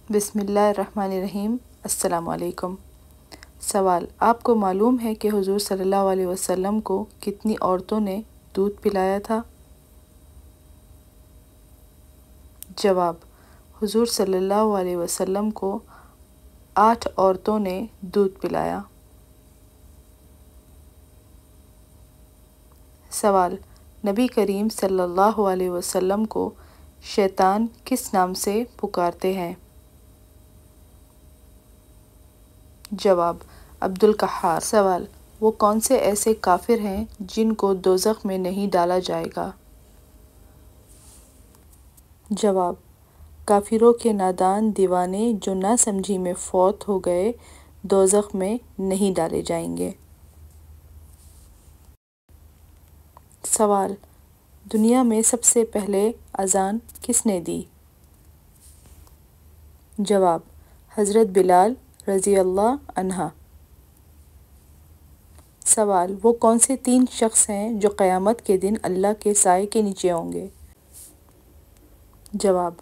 بسم اللہ الرحمن الرحیم۔ السلام علیکم۔ سوال: آپ کو معلوم ہے کہ حضور صلی اللہ علیہ وسلم کو کتنی عورتوں نے دودھ پلایا تھا؟ جواب: حضور صلی اللہ علیہ وسلم کو 8 عورتوں نے دودھ پلایا۔ سوال: نبی کریم صلی اللہ علیہ وسلم کو شیطان کس نام سے پکارتے ہیں؟ جواب: عبدالقہار۔ سوال: وہ کون سے ایسے کافر ہیں جن کو دوزخ میں نہیں ڈالا جائے گا؟ جواب: کافروں کے نادان دیوانے جو نہ سمجھی میں فوت ہو گئے دوزخ میں نہیں ڈالے جائیں گے۔ سوال: دنیا میں سب سے پہلے اذان کس نے دی؟ جواب: حضرت بلال رضی اللہ عنہ۔ سوال: وہ کون سے 3 شخص ہیں جو قیامت کے دن اللہ کے سائے کے نیچے ہوں گے؟ جواب: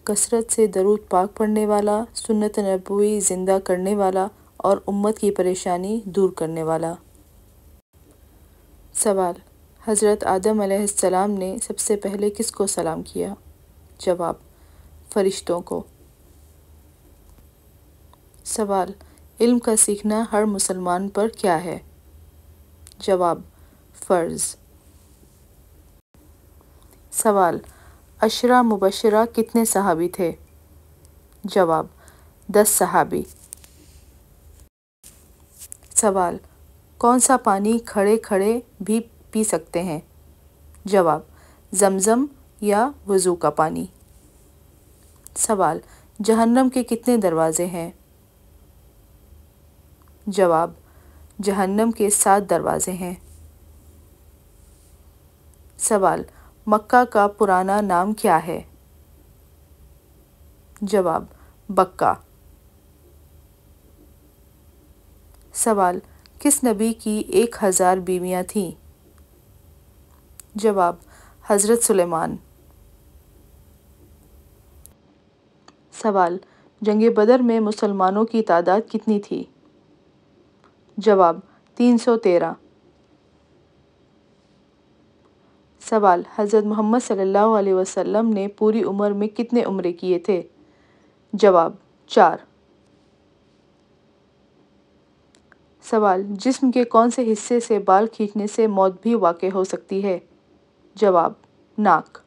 کثرت سے درود پاک پڑھنے والا، سنت نبوی زندہ کرنے والا اور امت کی پریشانی دور کرنے والا۔ سوال: حضرت آدم علیہ السلام نے سب سے پہلے کس کو سلام کیا؟ جواب: فرشتوں کو۔ سوال: علم کا سیکھنا ہر مسلمان پر کیا ہے؟ جواب: فرض۔ سوال: عشرہ مبشرہ کتنے صحابی تھے؟ جواب: 10 صحابی۔ سوال: کون سا پانی کھڑے کھڑے بھی پی سکتے ہیں؟ جواب: زمزم یا وضو کا پانی۔ سوال: جہنم کے کتنے دروازے ہیں؟ جواب: جہنم کے 7 دروازے ہیں۔ سوال: مکہ کا پرانا نام کیا ہے؟ جواب: بکہ۔ سوال: کس نبی کی 1000 بیویاں تھیں؟ جواب: حضرت سلیمان۔ سوال: جنگ بدر میں مسلمانوں کی تعداد کتنی تھی؟ جواب: 313۔ سوال: حضرت محمد صلی اللہ علیہ وسلم نے پوری عمر میں کتنے عمرے کیے تھے؟ جواب: 4۔ سوال: جسم کے کون سے حصے سے بال کھینچنے سے موت بھی واقع ہو سکتی ہے؟ جواب: ناک۔